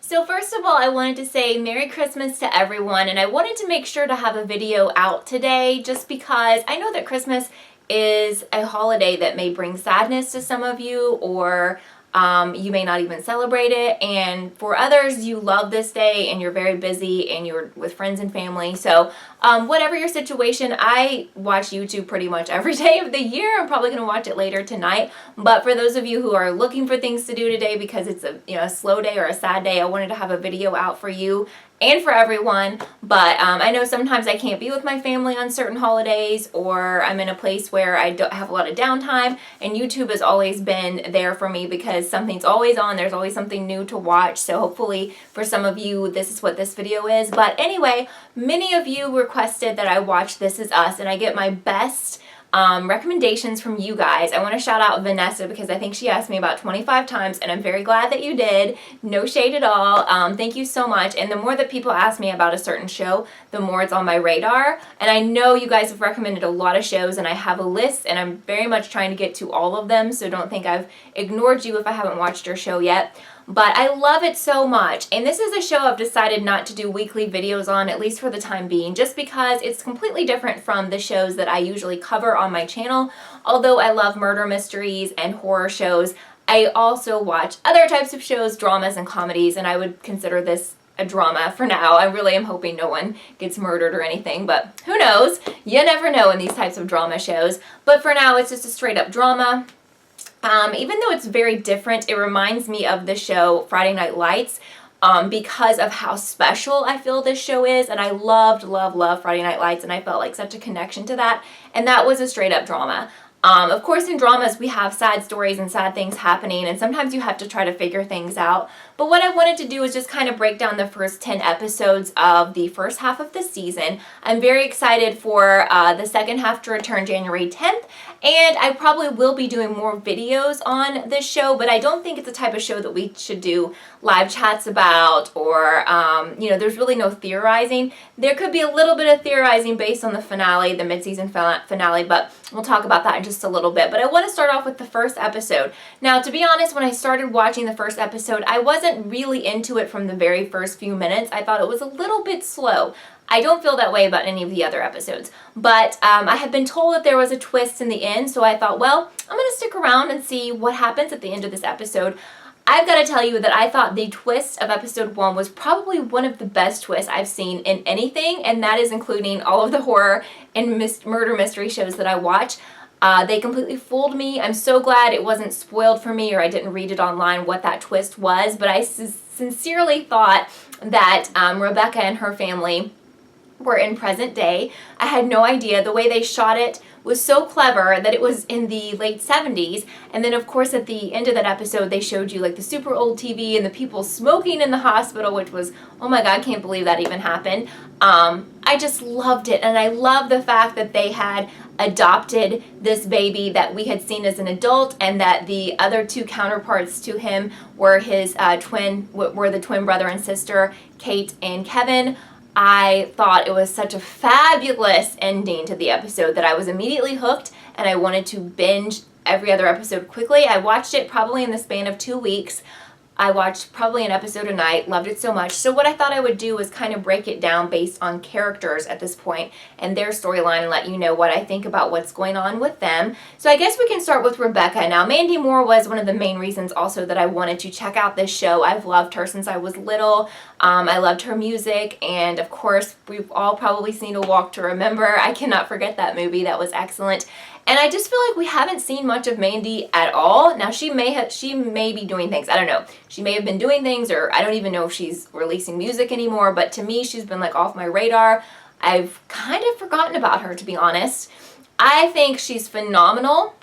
So first of all, I wanted to say Merry Christmas to everyone, and I wanted to make sure to have a video out today just because I know that Christmas is a holiday that may bring sadness to some of you, or you may not even celebrate it, and for others you love this day and you're very busy and you're with friends and family. So whatever your situation, I watch YouTube pretty much every day of the year. I'm probably going to watch it later tonight, but for those of you who are looking for things to do today because it's a slow day or a sad day, I wanted to have a video out for you and for everyone. But I know sometimes I can't be with my family on certain holidays, or I'm in a place where I don't have a lot of downtime, and YouTube has always been there for me because something's always on, there's always something new to watch. So hopefully for some of you this is what this video is. But anyway, many of you requested that I watch This Is Us, and I get my best recommendations from you guys. I want to shout out Vanessa because I think she asked me about 25 times, and I'm very glad that you did. No shade at all. Thank you so much. And the more that people ask me about a certain show, the more it's on my radar. And I know you guys have recommended a lot of shows, and I have a list, and I'm very much trying to get to all of them, so don't think I've ignored you if I haven't watched your show yet. But I love it so much, and this is a show I've decided not to do weekly videos on, at least for the time being, just because it's completely different from the shows that I usually cover on my channel. Although I love murder mysteries and horror shows, I also watch other types of shows, dramas and comedies, and I would consider this a drama for now. I really am hoping no one gets murdered or anything, but who knows? You never know in these types of drama shows. But for now, it's just a straight up drama. Even though it's very different, it reminds me of the show Friday Night Lights because of how special I feel this show is. And I loved Friday Night Lights, and I felt like such a connection to that. And that was a straight up drama. Of course, in dramas, we have sad stories and sad things happening, and sometimes you have to try to figure things out. But what I wanted to do is just kind of break down the first 10 episodes of the first half of the season. I'm very excited for the second half to return January 10th, and I probably will be doing more videos on this show, but I don't think it's the type of show that we should do live chats about, or, there's really no theorizing. There could be a little bit of theorizing based on the finale, the mid-season finale, but we'll talk about that in just a little bit. But I want to start off with the first episode. Now, to be honest, when I started watching the first episode, I wasn't really into it from the very first few minutes. I thought it was a little bit slow. I don't feel that way about any of the other episodes, but I had been told that there was a twist in the end, so I thought, well, I'm going to stick around and see what happens at the end of this episode. I've got to tell you that I thought the twist of episode 1 was probably one of the best twists I've seen in anything, and that is including all of the horror and murder mystery shows that I watch. They completely fooled me. I'm so glad it wasn't spoiled for me, or I didn't read it online what that twist was, but I sincerely thought that Rebecca and her family were in present day. I had no idea. The way they shot it was so clever that it was in the late 70s, and then of course at the end of that episode they showed you like the super old TV and the people smoking in the hospital, which was, oh my god, I can't believe that even happened. I just loved it, and I love the fact that they had adopted this baby that we had seen as an adult, and that the other two counterparts to him were his the twin brother and sister, Kate and Kevin. I thought it was such a fabulous ending to the episode that I was immediately hooked, and I wanted to binge every other episode quickly. I watched it probably in the span of 2 weeks. I watched probably an episode a night, loved it so much. So what I thought I would do was kind of break it down based on characters at this point and their storyline, and let you know what I think about what's going on with them. So I guess we can start with Rebecca. Now, Mandy Moore was one of the main reasons also that I wanted to check out this show. I've loved her since I was little. I loved her music, and of course, we've all probably seen A Walk to Remember. I cannot forget that movie. That was excellent. And I just feel like we haven't seen much of Mandy at all. Now, she may be doing things. I don't know. She may have been doing things, or I don't even know if she's releasing music anymore. But to me, she's been like off my radar. I've kind of forgotten about her, to be honest. I think she's phenomenal.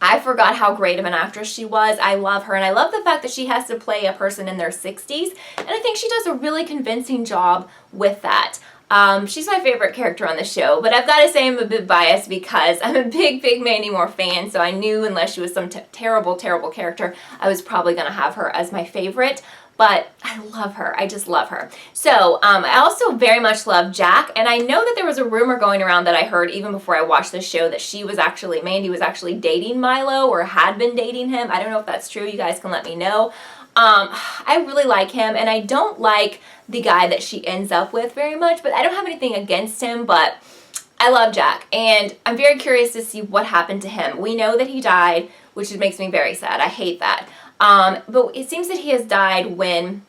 I forgot how great of an actress she was. I love her, and I love the fact that she has to play a person in their 60s. And I think she does a really convincing job with that. She's my favorite character on the show, but I've got to say I'm a bit biased because I'm a big Mandy Moore fan, so I knew unless she was some terrible character, I was probably going to have her as my favorite. But I love her. I just love her. So I also very much love Jack, and I know that there was a rumor going around that I heard even before I watched the show that Mandy was actually dating Milo, or had been dating him. I don't know if that's true. You guys can let me know. I really like him, and I don't like the guy that she ends up with very much, but I don't have anything against him, but I love Jack, and I'm very curious to see what happened to him. We know that he died, which makes me very sad. I hate that. But it seems that he has died when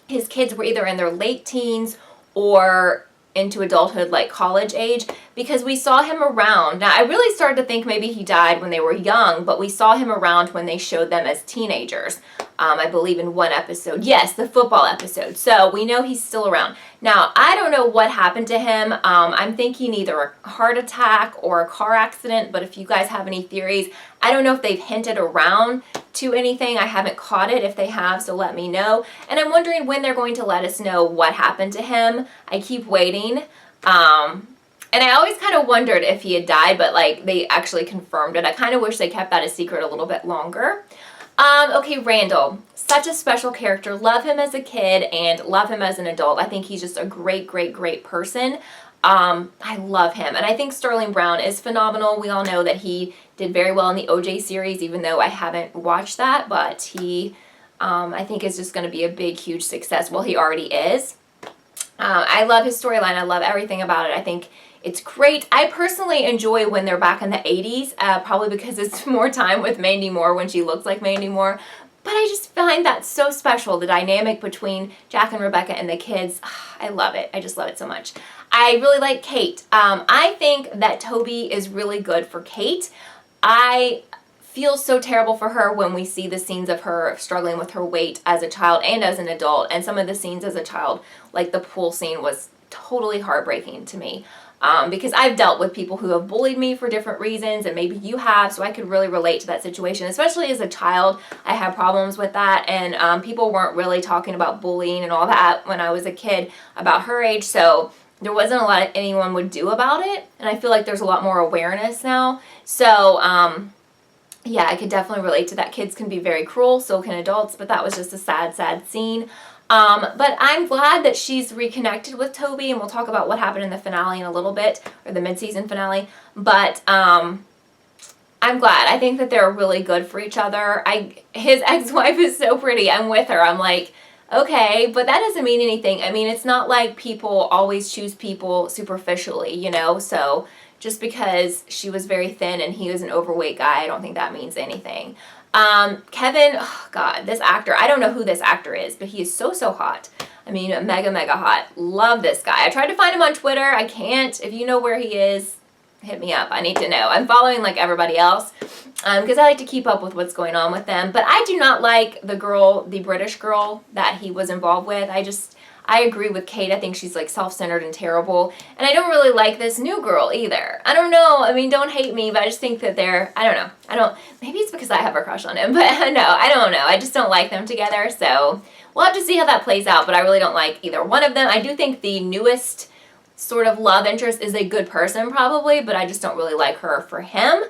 his kids were either in their late teens or into adulthood, like college age, because we saw him around. Now, I really started to think maybe he died when they were young, but we saw him around when they showed them as teenagers. I believe in one episode. Yes, the football episode. So we know he's still around. Now, I don't know what happened to him. I'm thinking either a heart attack or a car accident, but if you guys have any theories, I don't know if they've hinted around to anything. I haven't caught it. If they have, so let me know. And I'm wondering when they're going to let us know what happened to him. I keep waiting. And I always kind of wondered if he had died, but like they actually confirmed it. I kind of wish they kept that a secret a little bit longer. Okay, Randall, such a special character. Love him as a kid and love him as an adult. I think he's just a great, great, great person. I love him. And I think Sterling Brown is phenomenal. We all know that he did very well in the OJ series, even though I haven't watched that, but he, I think is just going to be a big, huge success. Well, he already is. I love his storyline. I love everything about it. I think it's great. I personally enjoy when they're back in the 80s, probably because it's more time with Mandy Moore when she looks like Mandy Moore. But I just find that so special, the dynamic between Jack and Rebecca and the kids. I love it. I just love it so much. I really like Kate. I think that Toby is really good for Kate. I feel so terrible for her when we see the scenes of her struggling with her weight as a child and as an adult. And some of the scenes as a child, like the pool scene, was totally heartbreaking to me. Because I've dealt with people who have bullied me for different reasons, and maybe you have, so I could really relate to that situation. Especially as a child, I had problems with that, and people weren't really talking about bullying and all that when I was a kid about her age, so there wasn't a lot anyone would do about it, and I feel like there's a lot more awareness now. So, yeah, I could definitely relate to that. Kids can be very cruel, so can adults, but that was just a sad, sad scene. But I'm glad that she's reconnected with Toby, and we'll talk about what happened in the finale in a little bit, or the mid-season finale, but, I'm glad. I think that they're really good for each other. His ex-wife is so pretty. I'm with her. I'm like, okay, but that doesn't mean anything. I mean, it's not like people always choose people superficially, you know, so just because she was very thin and he was an overweight guy, I don't think that means anything. Kevin, oh God, this actor, I don't know who this actor is, but he is so, so hot. I mean, mega, mega hot. Love this guy. I tried to find him on Twitter. I can't. If you know where he is, hit me up. I need to know. I'm following like everybody else because I like to keep up with what's going on with them. But I do not like the girl, the British girl that he was involved with. I agree with Kate. I think she's like self-centered and terrible. And I don't really like this new girl either. I don't know. I mean, don't hate me, but I just think that I don't know. Maybe it's because I have a crush on him, but no, I don't know. I just don't like them together. So we'll have to see how that plays out, but I really don't like either one of them. I do think the newest sort of love interest is a good person probably, but I just don't really like her for him.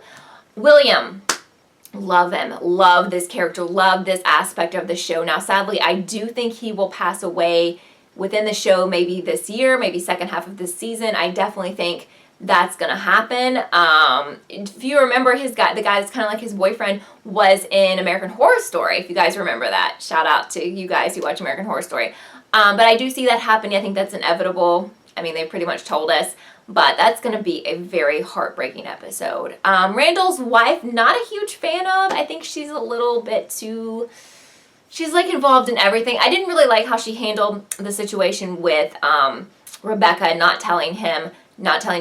William. Love him. Love this character. Love this aspect of the show. Now, sadly, I do think he will pass away within the show, maybe this year, maybe second half of this season. I definitely think that's going to happen. If you remember the guy that's kind of like his boyfriend was in American Horror Story, if you guys remember that. Shout out to you guys who watch American Horror Story. But I do see that happening. I think that's inevitable. I mean, they pretty much told us. But that's going to be a very heartbreaking episode. Randall's wife, not a huge fan of. I think she's a little bit too... She's like involved in everything. I didn't really like how she handled the situation with Rebecca not telling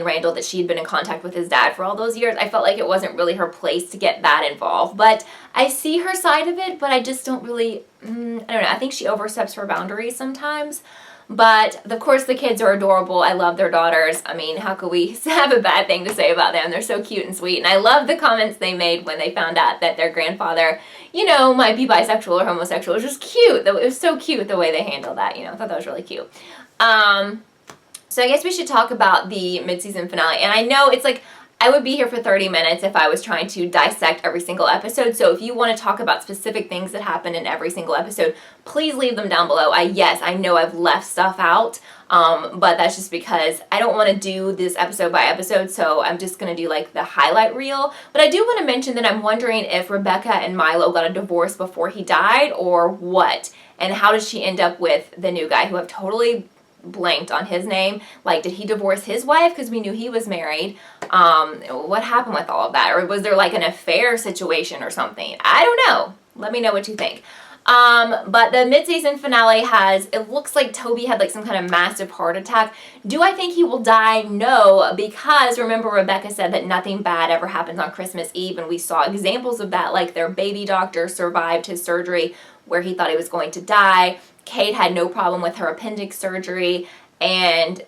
Randall that she'd been in contact with his dad for all those years. I felt like it wasn't really her place to get that involved. But I see her side of it, but I just don't really, I don't know. I think she oversteps her boundaries sometimes. But, of course, the kids are adorable. I love their daughters. I mean, how could we have a bad thing to say about them? They're so cute and sweet. And I love the comments they made when they found out that their grandfather, you know, might be bisexual or homosexual. It was just cute. It was so cute the way they handled that, you know. I thought that was really cute. So I guess we should talk about the mid-season finale. And I know it's like, I would be here for 30 minutes if I was trying to dissect every single episode. So if you want to talk about specific things that happen in every single episode, please leave them down below. Yes, I know I've left stuff out, but that's just because I don't want to do this episode by episode, so I'm just going to do like the highlight reel. But I do want to mention that I'm wondering if Rebecca and Milo got a divorce before he died or what, and how did she end up with the new guy, who I've totally blanked on his name. Like, did he divorce his wife because we knew he was married? What happened with all of that? Or was there like an affair situation or something? I don't know. Let me know what you think. But the mid-season finale it looks like Toby had like some kind of massive heart attack. Do I think he will die? No, because remember Rebecca said that nothing bad ever happens on Christmas Eve, and we saw examples of that, like their baby doctor survived his surgery where he thought he was going to die. Kate had no problem with her appendix surgery. And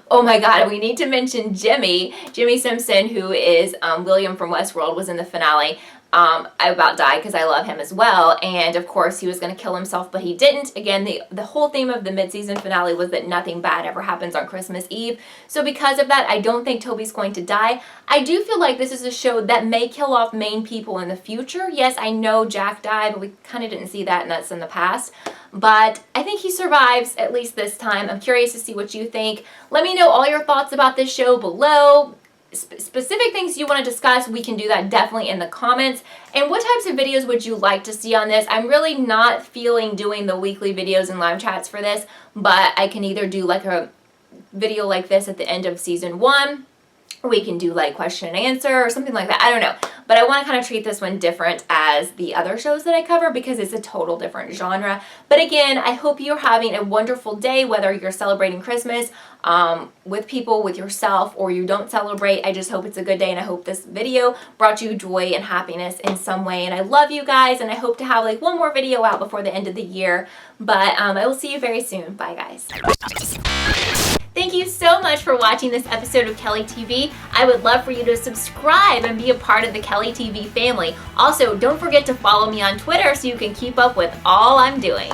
oh my god, we need to mention Jimmy Simpson, who is William from Westworld, was in the finale. I about died because I love him as well, and of course he was going to kill himself, but he didn't. Again, the whole theme of the mid-season finale was that nothing bad ever happens on Christmas Eve, so because of that, I don't think Toby's going to die. I do feel like this is a show that may kill off main people in the future. Yes, I know Jack died, but we kind of didn't see that, and that's in the past. But I think he survives, at least this time. I'm curious to see what you think. Let me know all your thoughts about this show below. Specific things you want to discuss, we can do that definitely in the comments. And what types of videos would you like to see on this? I'm really not feeling doing the weekly videos and live chats for this, but I can either do like a video like this at the end of season 1, we can do like question and answer or something like that. I don't know. But I want to kind of treat this one different as the other shows that I cover because it's a total different genre. But again, I hope you're having a wonderful day, whether you're celebrating Christmas with people, with yourself, or you don't celebrate. I just hope it's a good day, and I hope this video brought you joy and happiness in some way. And I love you guys, and I hope to have like one more video out before the end of the year. But I will see you very soon. Bye, guys. Thank you so much for watching this episode of Kelly TV. I would love for you to subscribe and be a part of the Kelly TV family. Also, don't forget to follow me on Twitter so you can keep up with all I'm doing.